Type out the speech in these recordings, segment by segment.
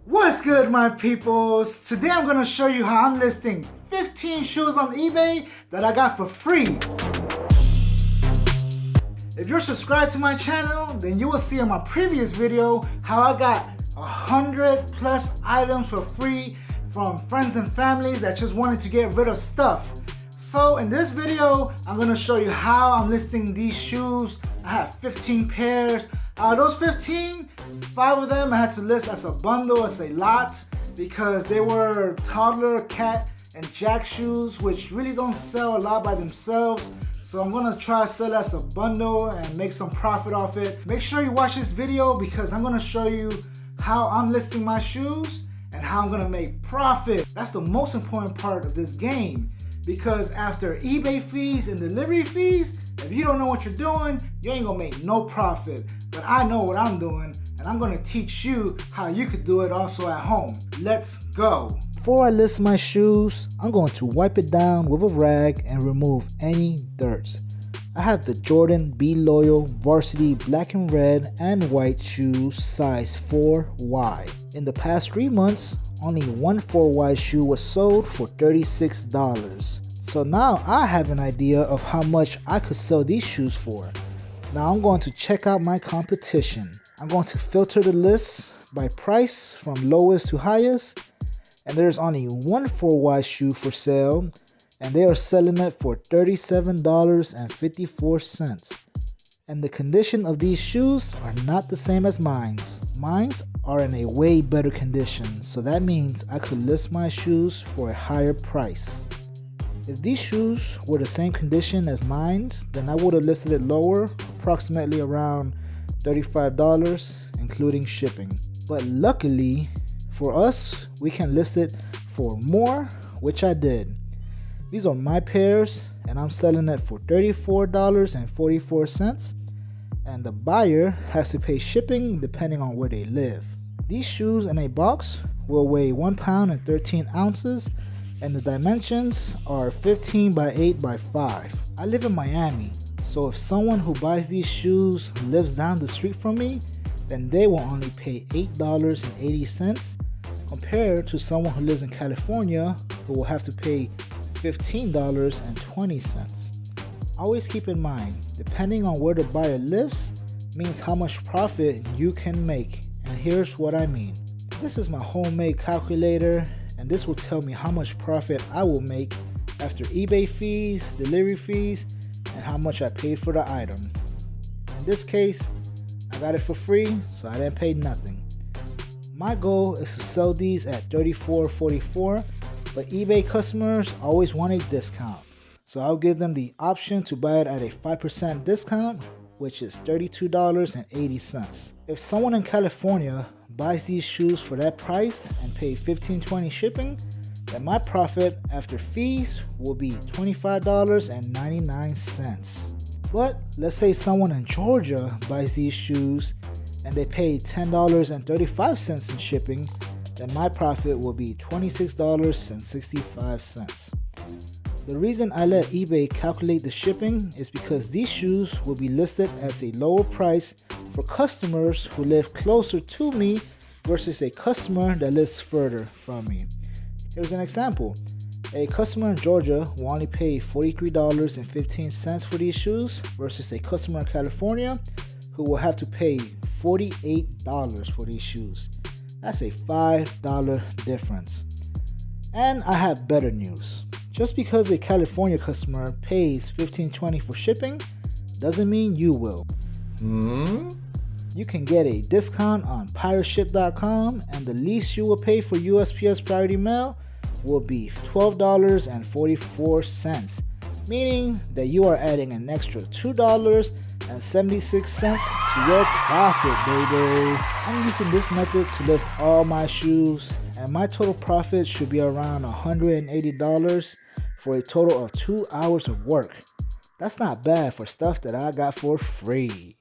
What's good, my peoples? Today I'm going to show you how I'm listing 15 shoes on eBay that I got for free. If you're subscribed to my channel, then you will see in my previous video how I got 100 plus items for free from friends and families that just wanted to get rid of stuff. So in this video, I'm going to show you how I'm listing these shoes. I have 15 pairs. Out of those 15, 5 of them I had to list as a bundle, as a lot, because they were toddler, cat, and jack shoes, which really don't sell a lot by themselves. So I'm gonna try to sell as a bundle and make some profit off it. Make sure you watch this video because I'm gonna show you how I'm listing my shoes and how I'm gonna make profit. That's the most important part of this game, because after eBay fees and delivery fees, if you don't know what you're doing, you ain't gonna make no profit. But I know what I'm doing, and I'm gonna teach you how you could do it also at home. Let's go. Before I list my shoes, I'm going to wipe it down with a rag and remove any dirt. I have the Jordan Be Loyal Varsity black and red and white shoes size 4Y. In the past 3 months, only one 4Y shoe was sold for $36. So now I have an idea of how much I could sell these shoes for. Now I'm going to check out my competition. I'm going to filter the list by price from lowest to highest. And there's only one 4Y shoe for sale, and they are selling it for $37.54. And the condition of these shoes are not the same as mine's. Mine's are in a way better condition, so that means I could list my shoes for a higher price. If these shoes were the same condition as mine's, then I would have listed it lower, approximately around $35, including shipping. But luckily for us, we can list it for more, which I did. These are my pairs, and I'm selling it for $34.44, and the buyer has to pay shipping depending on where they live. These shoes in a box will weigh 1 pound and 13 ounces, and the dimensions are 15 by 8 by 5. I live in Miami, so if someone who buys these shoes lives down the street from me, then they will only pay $8.80 compared to someone who lives in California who will have to pay $15.20. Always keep in mind, depending on where the buyer lives means how much profit you can make, and here's what I mean. This is my homemade calculator, and this will tell me how much profit I will make after eBay fees, delivery fees, and how much I paid for the item. In this case, I got it for free, so I didn't pay nothing. My goal is to sell these at $34.44, but eBay customers always want a discount. So I'll give them the option to buy it at a 5% discount, which is $32.80. If someone in California buys these shoes for that price and pay $15.20 shipping, then my profit after fees will be $25.99. But let's say someone in Georgia buys these shoes and they pay $10.35 in shipping, then my profit will be $26.65. The reason I let eBay calculate the shipping is because these shoes will be listed as a lower price for customers who live closer to me versus a customer that lives further from me. Here's an example. A customer in Georgia will only pay $43.15 for these shoes versus a customer in California who will have to pay $48 for these shoes. That's a $5 difference. And I have better news. Just because a California customer pays $15.20 for shipping doesn't mean you will. You can get a discount on pirateship.com, and the least you will pay for USPS priority mail will be $12.44, meaning that you are adding an extra $2.76 to your profit, baby. I'm using this method to list all my shoes, and my total profit should be around $180 for a total of 2 hours of work. That's not bad for stuff that I got for free.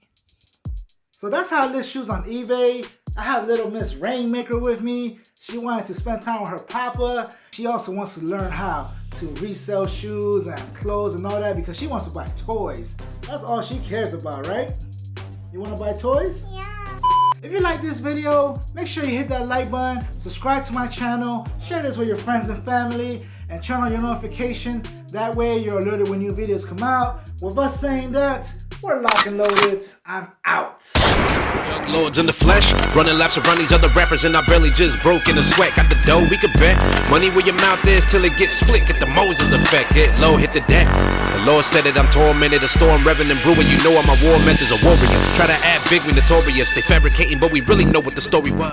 So that's how I list shoes on eBay. I have little Miss Rainmaker with me. She wanted to spend time with her papa. She also wants to learn how to resell shoes and clothes and all that because she wants to buy toys. That's all she cares about, right? You want to buy toys? Yeah. If you like this video, make sure you hit that like button, subscribe to my channel, share this with your friends and family, and turn on your notification. That way you're alerted when new videos come out. With us saying that, we're locked and loaded. I'm out. Young lords in the flesh, running laps around these other rappers, and I barely just broke in the sweat. Got the dough, we could bet. Money where your mouth is till it gets split. Get the Moses effect, get low, hit the deck. The Lord said it, I'm tormented. A storm revving and brewing. You know I'm a war method's a warrior. Try to add big, we notorious. They fabricating, but we really know what the story was.